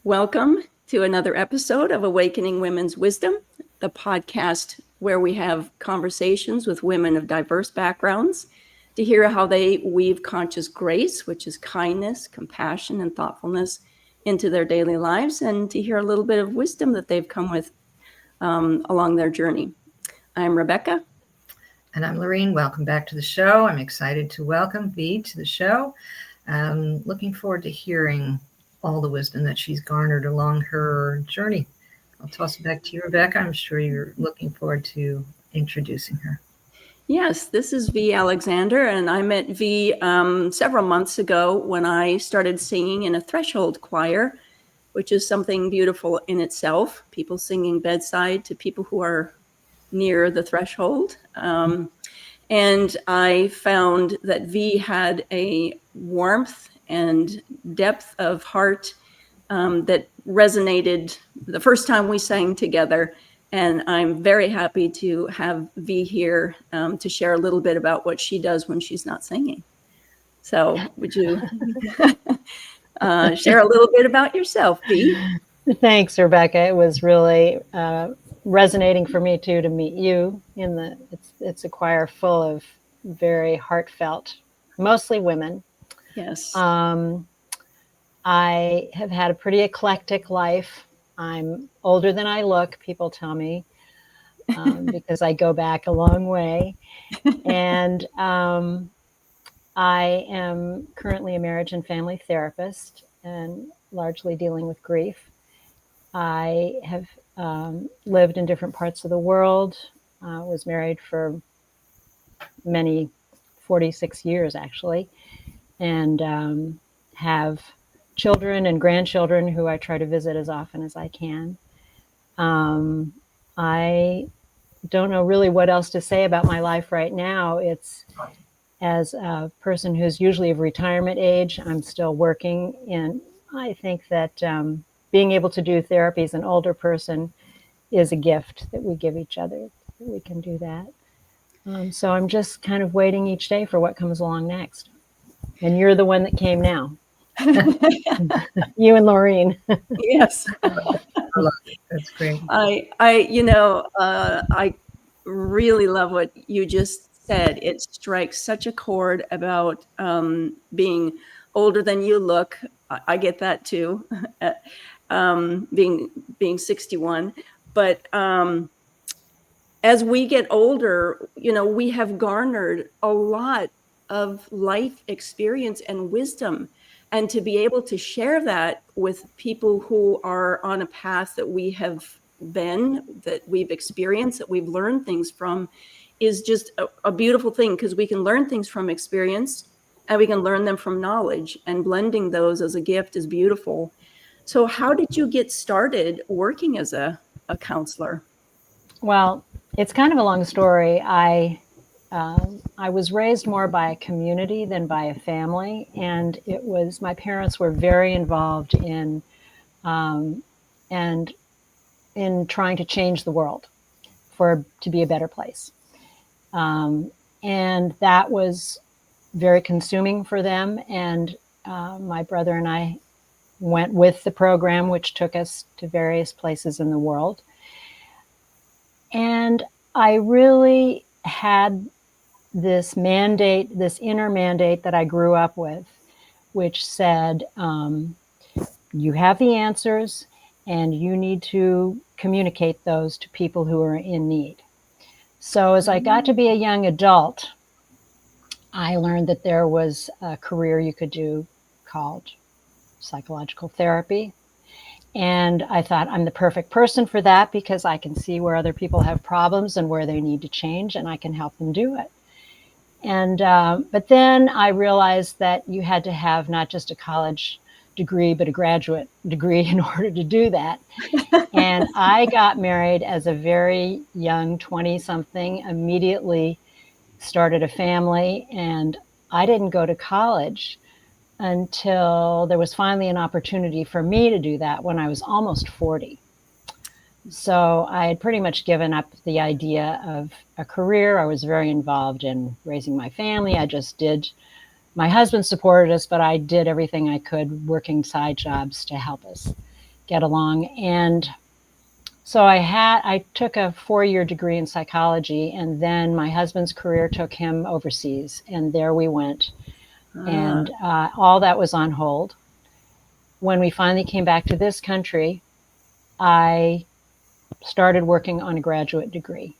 Welcome to another episode of Awakening Women's Wisdom, the podcast where we have conversations with women of diverse backgrounds to hear how they weave conscious grace, which is kindness, compassion, and thoughtfulness, into their daily lives, and to hear a little bit of wisdom that they've come with along their journey. I'm Rebecca. And I'm Laurine. Welcome back to the show. I'm excited to welcome Vee to the show. Looking forward to hearing all the wisdom that she's garnered along her journey. I'll toss it back to you, Rebecca. I'm sure you're looking forward to introducing her. Yes, this is Vee Alexander, and I met Vee several months ago when I started singing in a threshold choir, which is something beautiful in itself. People singing bedside to people who are near the threshold. And I found that Vee had a warmth and depth of heart that resonated the first time we sang together. And I'm very happy to have Vee here to share a little bit about what she does when she's not singing. So would you share a little bit about yourself, Vee? Thanks, Rebecca. It was really resonating for me too to meet you. It's a choir full of very heartfelt, mostly women. Yes. I have had a pretty eclectic life. I'm older than I look, people tell me, because I go back a long way. And I am currently a marriage and family therapist and largely dealing with grief. I have lived in different parts of the world, was married for 46 years actually, and have children and grandchildren who I try to visit as often as I can. I don't know really what else to say about my life right now. It's as a person who's usually of retirement age, I'm still working, and I think that being able to do therapy as an older person is a gift that we give each other, that we can do that. So I'm just kind of waiting each day for what comes along next. And you're the one that came now. You and Laurine. Yes. That's great. I really love what you just said. It strikes such a chord about being older than you look. I get that too, being 61. But as we get older, we have garnered a lot of life experience and wisdom. And to be able to share that with people who are on a path that we have been, that we've experienced, that we've learned things from, is just a beautiful thing, because we can learn things from experience and we can learn them from knowledge, and blending those as a gift is beautiful. So how did you get started working as a counselor? Well, it's kind of a long story. I was raised more by a community than by a family, and my parents were very involved in trying to change the world to be a better place, and that was very consuming for them. And my brother and I went with the program, which took us to various places in the world, and I really had this mandate, this inner mandate that I grew up with, which said, you have the answers and you need to communicate those to people who are in need. So as I got to be a young adult, I learned that there was a career you could do called psychological therapy. And I thought, I'm the perfect person for that, because I can see where other people have problems and where they need to change, and I can help them do it. And but then I realized that you had to have not just a college degree, but a graduate degree in order to do that. And I got married as a very young 20-something, immediately started a family, and I didn't go to college until there was finally an opportunity for me to do that when I was almost 40. So I had pretty much given up the idea of a career. I was very involved in raising my family. My husband supported us, but I did everything I could, working side jobs to help us. get along. And so I took a 4-year degree in psychology, and then my husband's career took him overseas, and there we went. And all that was on hold. When we finally came back to this country, I started working on a graduate degree,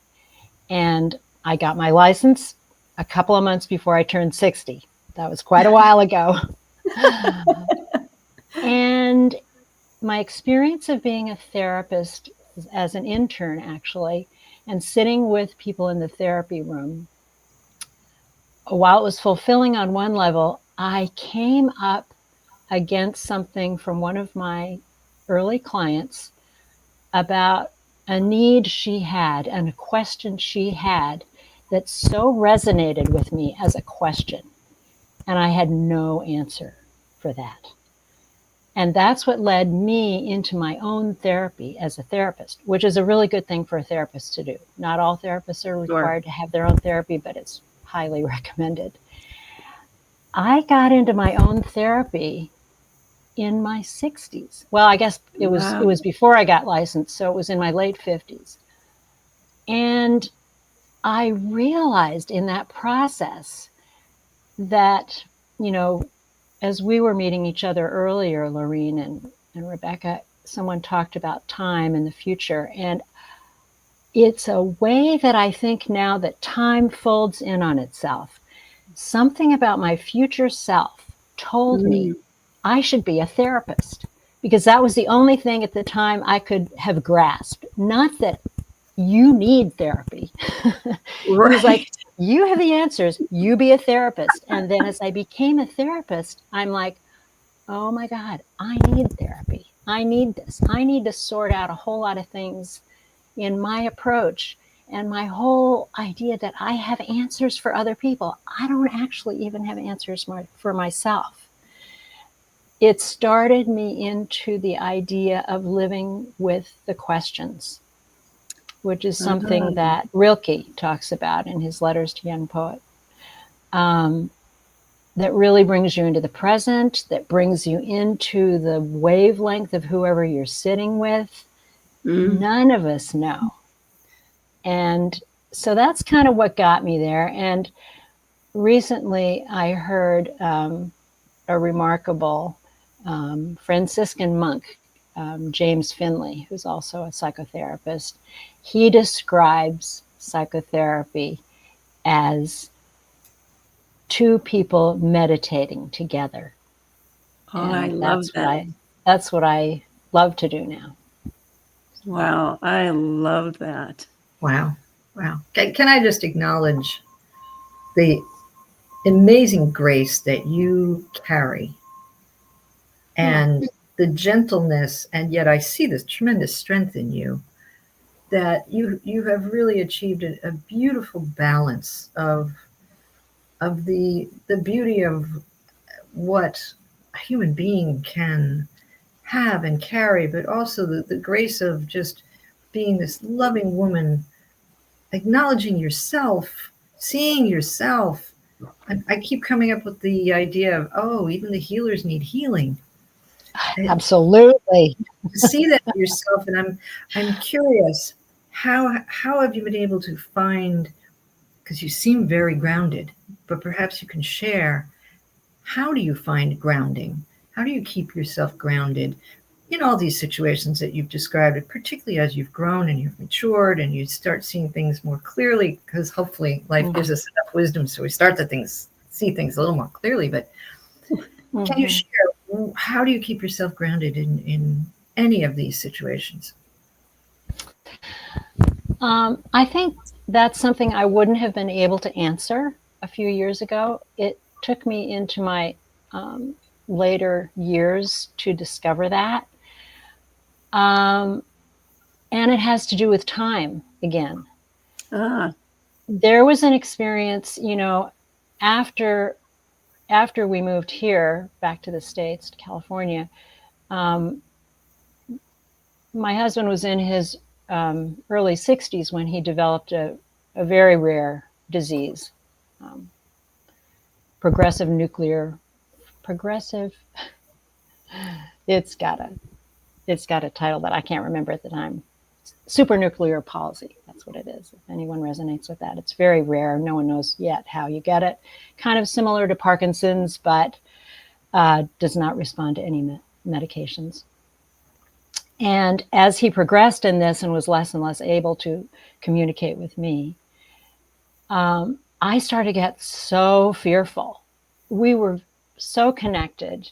and I got my license a couple of months before I turned 60. That was quite a while ago. And my experience of being a therapist as an intern, actually, and sitting with people in the therapy room, while it was fulfilling on one level, I came up against something from one of my early clients about a need she had and a question she had that so resonated with me as a question. And I had no answer for that. And that's what led me into my own therapy as a therapist, which is a really good thing for a therapist to do. Not all therapists are required to have their own therapy, but it's highly recommended. I got into my own therapy in my 60s. Well, I guess it was before I got licensed, so it was in my late 50s. And I realized in that process that, as we were meeting each other earlier, Laurine and Rebecca, someone talked about time and the future. And it's a way that I think now that time folds in on itself. Something about my future self told me I should be a therapist, because that was the only thing at the time I could have grasped. Not that you need therapy. It was like, you have the answers, you be a therapist. And then as I became a therapist, I'm like, oh my God, I need therapy. I need this. I need to sort out a whole lot of things in my approach and my whole idea that I have answers for other people. I don't actually even have answers for myself. It started me into the idea of living with the questions, which is something that Rilke talks about in his Letters to Young Poet. That really brings you into the present, that brings you into the wavelength of whoever you're sitting with. None of us know. And so that's kind of what got me there. And recently I heard a remarkable Franciscan monk, James Finley, who's also a psychotherapist. He describes psychotherapy as two people meditating together. Oh, I love that. That's what I love to do now. Wow, I love that. Wow. Can I just acknowledge the amazing grace that you carry and the gentleness, and yet I see this tremendous strength in you, that you have really achieved a beautiful balance of the beauty of what a human being can have and carry, but also the grace of just being this loving woman, acknowledging yourself, seeing yourself. I keep coming up with the idea of, even the healers need healing. Absolutely. To see that in yourself, and I'm curious, how have you been able to find, because you seem very grounded, but perhaps you can share, how do you find grounding? How do you keep yourself grounded in all these situations that you've described, particularly as you've grown and you've matured and you start seeing things more clearly, because hopefully life gives us enough wisdom so we start to see things a little more clearly. But can you share, how do you keep yourself grounded in any of these situations? I think that's something I wouldn't have been able to answer a few years ago. It took me into my later years to discover that. And it has to do with time again. There was an experience, after we moved here back to the States, to California, my husband was in his early 60s when he developed a very rare disease, progressive, it's it's got a title that I can't remember at the time. Supranuclear palsy. That's what it is. If anyone resonates with that, it's very rare. No one knows yet how you get it. Kind of similar to Parkinson's, but does not respond to any medications. And as he progressed in this and was less and less able to communicate with me, I started to get so fearful. We were so connected.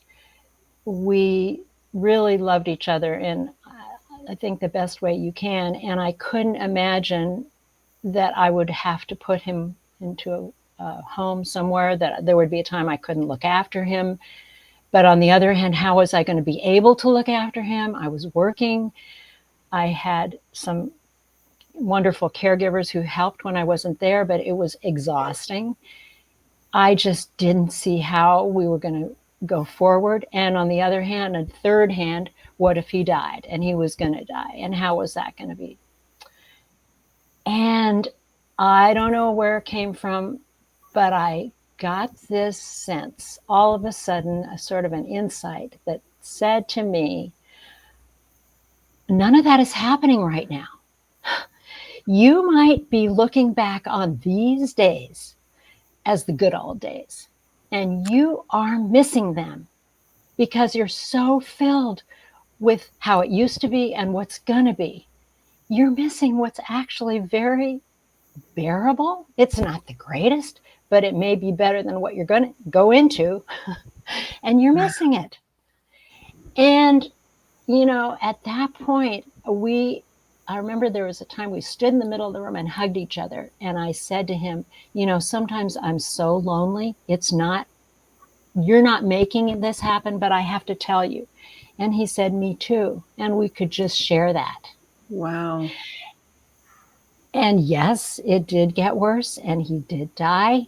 We really loved each other in, I think, the best way you can. And I couldn't imagine that I would have to put him into a home somewhere, that there would be a time I couldn't look after him. But on the other hand, how was I going to be able to look after him? I was working. I had some wonderful caregivers who helped when I wasn't there, but it was exhausting. I just didn't see how we were going to go forward. And on the other hand, a third hand, what if he died and he was going to die? And how was that going to be? And I don't know where it came from, but I got this sense, all of a sudden, a sort of an insight that said to me, none of that is happening right now. You might be looking back on these days as the good old days, and you are missing them because you're so filled with how it used to be and what's going to be. You're missing what's actually very bearable. It's not the greatest, but it may be better than what you're going to go into, and you're missing it. And, you know, at that point, I remember there was a time we stood in the middle of the room and hugged each other. And I said to him, you know, sometimes I'm so lonely. You're not making this happen, but I have to tell you. And he said, me too. And we could just share that. Wow. And yes, it did get worse and he did die.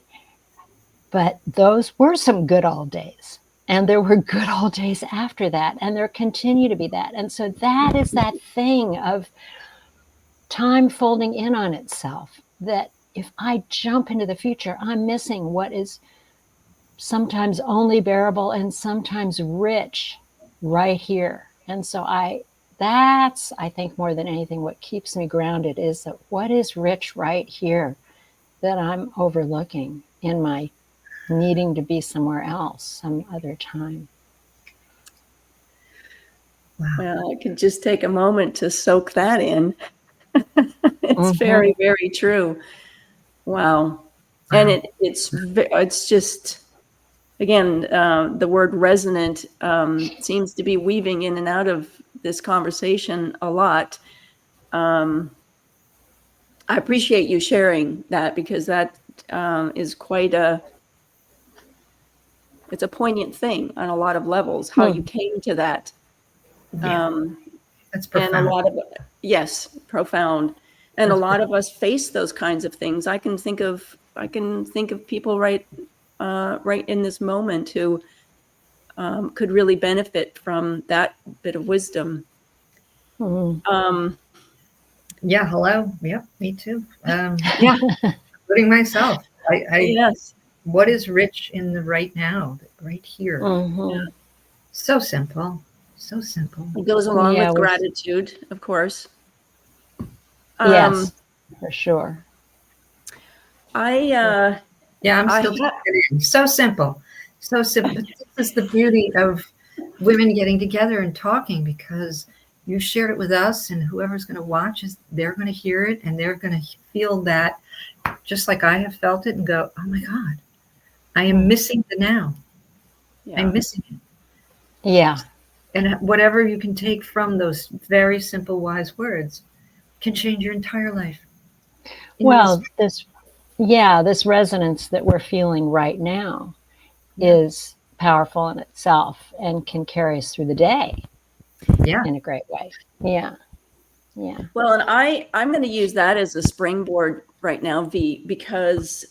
But those were some good old days. And there were good old days after that. And there continue to be that. And so that is that thing of time folding in on itself, that if I jump into the future, I'm missing what is sometimes only bearable and sometimes rich right here. And so that's, I think, more than anything, what keeps me grounded is that what is rich right here that I'm overlooking in my needing to be somewhere else some other time. Wow. Well, I could just take a moment to soak that in. It's very, very true. Wow. And it's just, again, the word resonant seems to be weaving in and out of this conversation a lot. I appreciate you sharing that, because that is it's a poignant thing on a lot of levels, how you came to that. That's profound. And a lot of, yes, profound. And a lot of us face those kinds of things. I can think of people right in this moment who could really benefit from that bit of wisdom. Yeah, hello. Yep, me too. Yeah, Including myself. yes. What is rich in the right now, right here? Yeah. So simple. So simple. It goes along with gratitude, of course. Yes, for sure. I'm still kidding. So simple. So simple. But this is the beauty of women getting together and talking, because you shared it with us, and whoever's going to watch they're going to hear it, and they're going to feel that just like I have felt it and go, oh my God, I am missing the now. Yeah. I'm missing it. Yeah. And whatever you can take from those very simple, wise words can change your entire life. Well, this resonance that we're feeling right now is powerful in itself and can carry us through the day in a great way. Yeah. Yeah. Well, and I'm going to use that as a springboard right now, Vee, because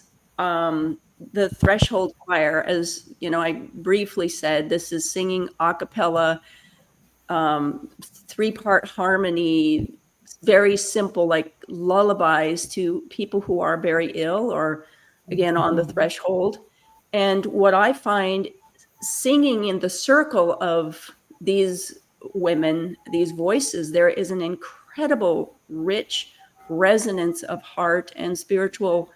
the Threshold Choir, as you know, I briefly said, this is singing a cappella, 3-part harmony, very simple, like lullabies to people who are very ill or, again, on the threshold. And what I find, singing in the circle of these women, these voices, there is an incredible, rich resonance of heart and spiritual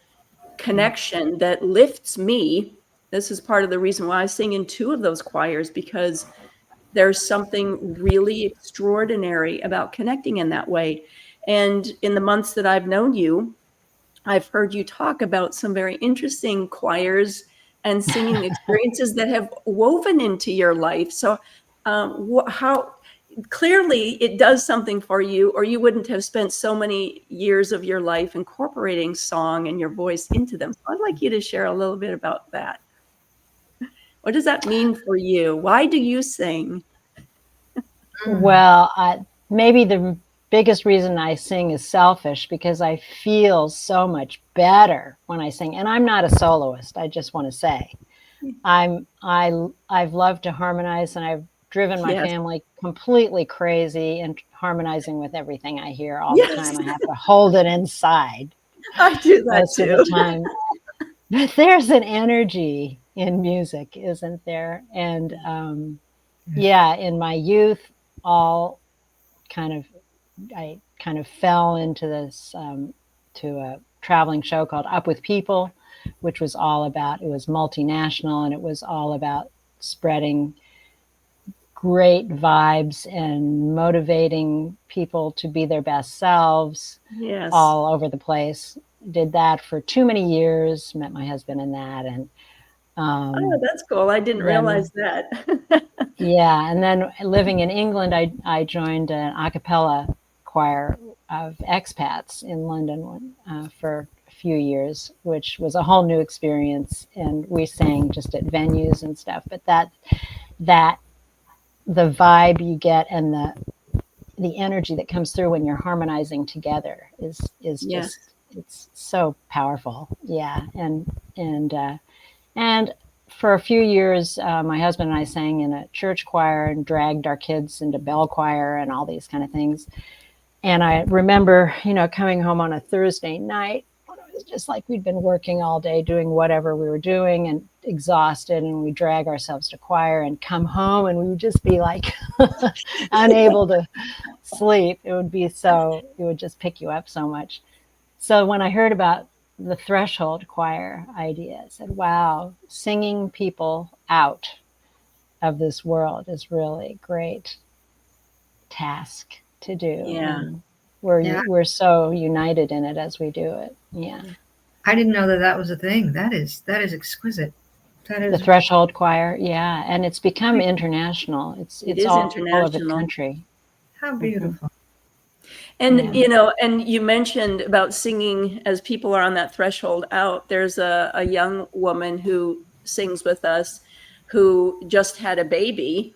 connection that lifts me. This is part of the reason why I sing in two of those choirs, because there's something really extraordinary about connecting in that way. And in the months that I've known you, I've heard you talk about some very interesting choirs and singing experiences that have woven into your life. So, how clearly it does something for you, or you wouldn't have spent so many years of your life incorporating song and your voice into them. So I'd like you to share a little bit about that. What does that mean for you? Why do you sing? Well, maybe the biggest reason I sing is selfish, because I feel so much better when I sing. And I'm not a soloist, I just want to say. I've loved to harmonize, and I've driven my family completely crazy and harmonizing with everything I hear all the time. I have to hold it inside. I do that most too. of the time. But there's an energy in music, isn't there? And in my youth, I kind of fell into this to a traveling show called Up with People, which was it was multinational, and it was all about spreading great vibes and motivating people to be their best selves all over the place. Did that for too many years, met my husband in that. And oh, that's cool. I didn't realize that. Yeah. And then living in England, I joined an a cappella choir of expats in London for a few years, which was a whole new experience. And we sang just at venues and stuff. But that the vibe you get and the energy that comes through when you're harmonizing together is just, it's so powerful. Yeah. And for a few years, my husband and I sang in a church choir and dragged our kids into bell choir and all these kind of things. And I remember, coming home on a Thursday night, it was just like we'd been working all day doing whatever we were doing and exhausted, and we drag ourselves to choir and come home and we would just be like unable to sleep. It would just pick you up so much. So when I heard about the Threshold Choir idea, I said, wow, singing people out of this world is really a great task to do. Yeah. And we're so united in it as we do it. Yeah. I didn't know that was a thing. That is exquisite. That is the Threshold Choir. Yeah. And it's become international. It's all over the country. How beautiful. And, and you mentioned about singing as people are on that threshold out. There's a young woman who sings with us who just had a baby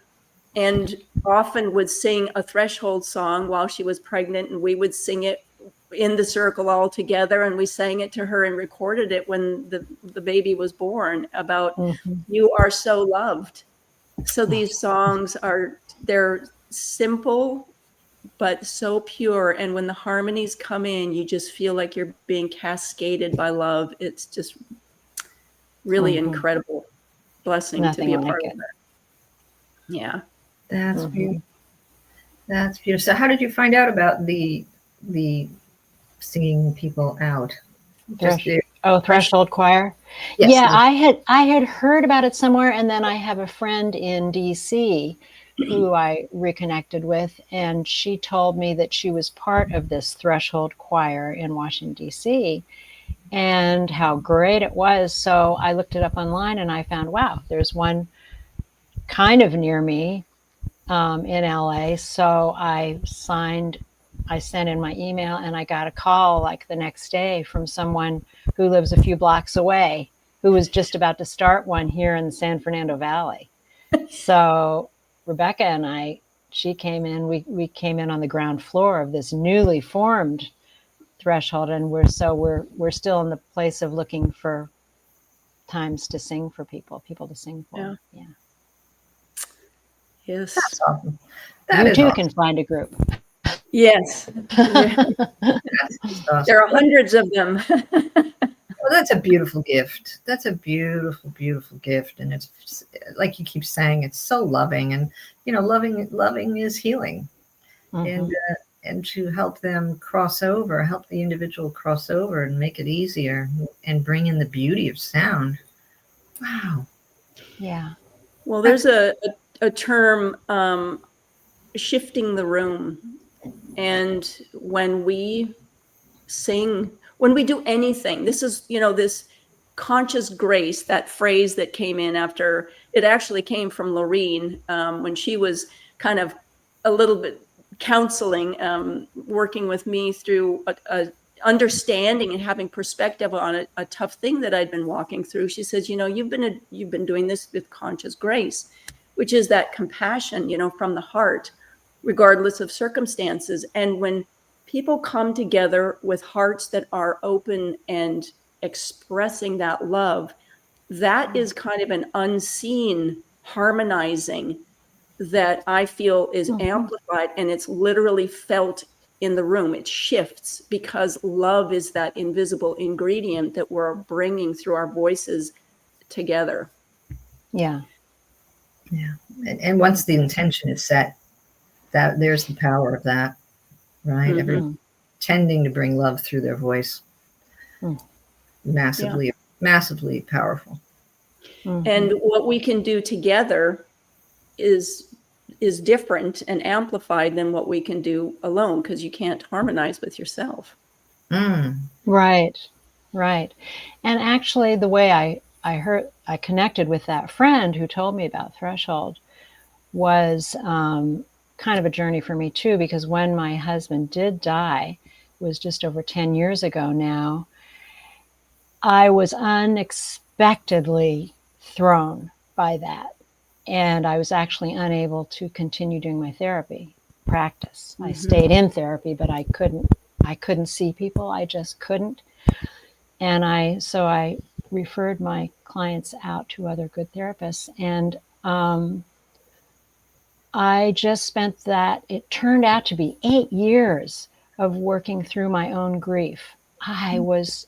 and often would sing a threshold song while she was pregnant, and we would sing it in the circle all together, and we sang it to her and recorded it when the baby was born about you are so loved. So these songs they're simple but so pure, and when the harmonies come in, you just feel like you're being cascaded by love. It's just really incredible blessing to be a part of that. Yeah. That's beautiful. That's beautiful. So how did you find out about the singing people out? Threshold Choir. Yes, yeah, I had heard about it somewhere, and then I have a friend in DC who I reconnected with, and she told me that she was part of this Threshold Choir in Washington, DC, and how great it was. So I looked it up online, and I found, wow, there's one kind of near me in LA. So I sent in my email, and I got a call like the next day from someone who lives a few blocks away who was just about to start one here in the San Fernando Valley. So Rebecca and she came in, we came in on the ground floor of this newly formed Threshold, and we're still in the place of looking for times to sing for people to sing for. Yeah. Yes. That's awesome. You too can find a group. Yes. That's awesome. There are hundreds of them. Well, that's a beautiful gift. That's a beautiful, beautiful gift. And it's like you keep saying, it's so loving. And, loving is healing. Mhm. And to help them cross over, help the individual cross over and make it easier and bring in the beauty of sound. Wow. Yeah. Well, there's a term, shifting the room. And when we sing, when we do anything, this is, this conscious grace, that phrase that came in after, it actually came from Laurine, when she was kind of a little bit counseling, working with me through a understanding and having perspective on a tough thing that I'd been walking through. She says, you've been doing this with conscious grace, which is that compassion, from the heart, regardless of circumstances. And when people come together with hearts that are open and expressing that love, that is kind of an unseen harmonizing that I feel is amplified, and it's literally felt in the room. It shifts because love is that invisible ingredient that we're bringing through our voices together. Yeah. Yeah. And once the intention is set, that there's the power of that, right? Mhm. Everyone tending to bring love through their voice. Massively, massively powerful. And what we can do together is different and amplified than what we can do alone, because you can't harmonize with yourself. Right. Right. And actually, the way I connected with that friend who told me about Threshold was kind of a journey for me too, because when my husband did die, it was just over 10 years ago now, I was unexpectedly thrown by that. And I was actually unable to continue doing my therapy practice. I stayed in therapy, but I couldn't see people. I just couldn't. And so I referred my clients out to other good therapists. And I just spent it turned out to be 8 years of working through my own grief. It was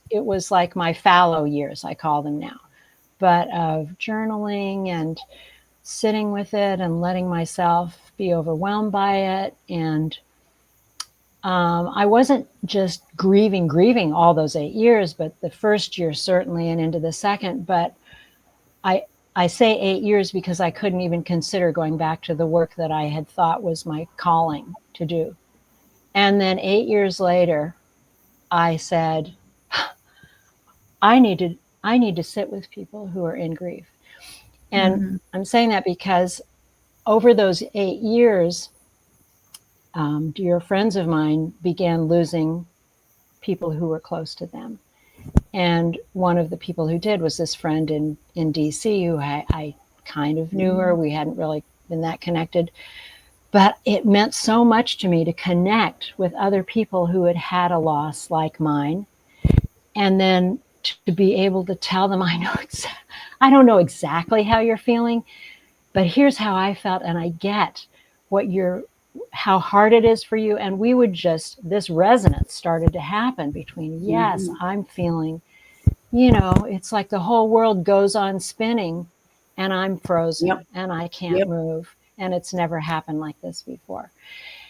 like my fallow years, I call them now, but of journaling and sitting with it and letting myself be overwhelmed by it. And I wasn't just grieving all those 8 years, but the first year certainly, and into the second. But I say 8 years because I couldn't even consider going back to the work that I had thought was my calling to do. And then 8 years later, I said, I need to sit with people who are in grief. And I'm saying that because over those 8 years, dear friends of mine began losing people who were close to them. And one of the people who did was this friend in DC who I kind of knew her. We hadn't really been that connected. But it meant so much to me to connect with other people who had had a loss like mine. And then to be able to tell them, I don't know exactly how you're feeling, but here's how I felt. And I get how hard it is for you. And this resonance started to happen between, yes, I'm feeling, it's like the whole world goes on spinning and I'm frozen and I can't move. And it's never happened like this before.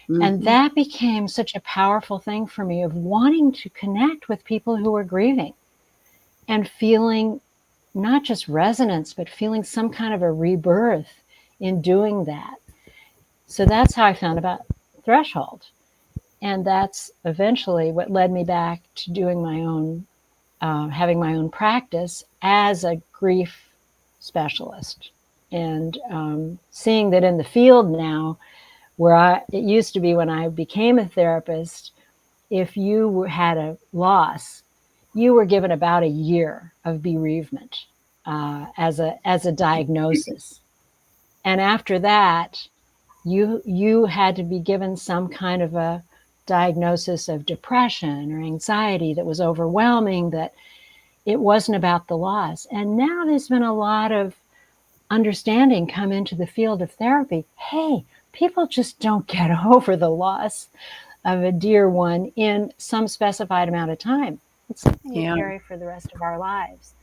And that became such a powerful thing for me, of wanting to connect with people who are grieving and feeling not just resonance, but feeling some kind of a rebirth in doing that. So that's how I found about Threshold. And that's eventually what led me back to doing my own, having my own practice as a grief specialist. And seeing that in the field now, it used to be when I became a therapist, if you had a loss, you were given about a year of bereavement as a diagnosis. And after that, you had to be given some kind of a diagnosis of depression or anxiety that was overwhelming, that it wasn't about the loss. And now there's been a lot of understanding come into the field of therapy. Hey, people just don't get over the loss of a dear one in some specified amount of time. It's something we Yeah. carry for the rest of our lives.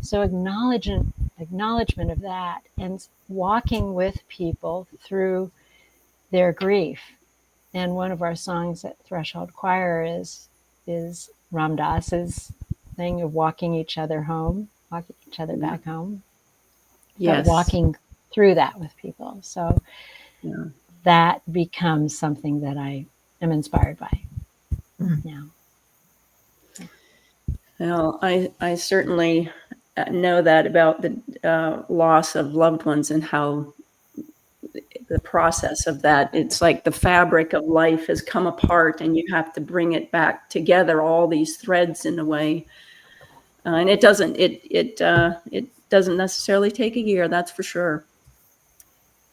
So acknowledgement of that, and walking with people through their grief. And one of our songs at Threshold Choir is Ram Dass's thing of walking each other home, walking each other back home. Yes. But walking through that with people. So Yeah. that becomes something that I am inspired by now. Well, I certainly know that about the loss of loved ones and how the process of that, it's like the fabric of life has come apart and you have to bring it back together, all these threads in a way. And it doesn't necessarily take a year, that's for sure.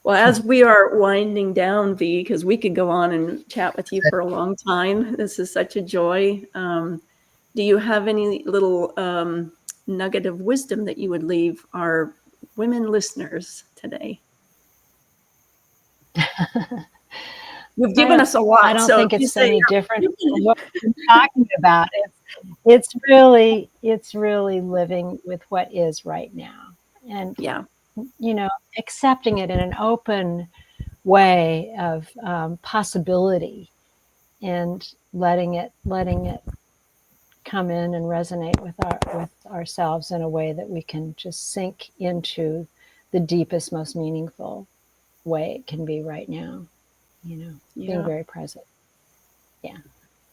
Well, as we are winding down, Vee, because we could go on and chat with you for a long time. This is such a joy. Do you have any little nugget of wisdom that you would leave our women listeners today? You've given us a lot. I don't so think if you it's say any different from what we're talking about. It's really living with what is right now, and yeah, accepting it in an open way of possibility, and letting it come in and resonate with ourselves in a way that we can just sink into the deepest, most meaningful way it can be right now. Being very present. Yeah,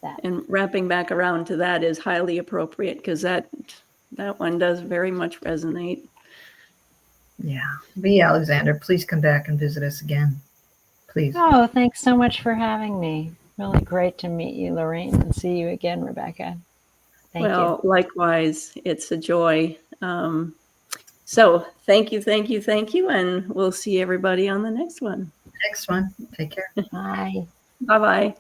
that. And wrapping back around to that is highly appropriate because that one does very much resonate. Yeah. Vee Alexander, please come back and visit us again. Please. Oh, thanks so much for having me. Really great to meet you, Laurine, and see you again, Rebecca. Thank you. Likewise, it's a joy. So thank you, and we'll see everybody on the next one. Next one. Take care. Bye. Bye-bye.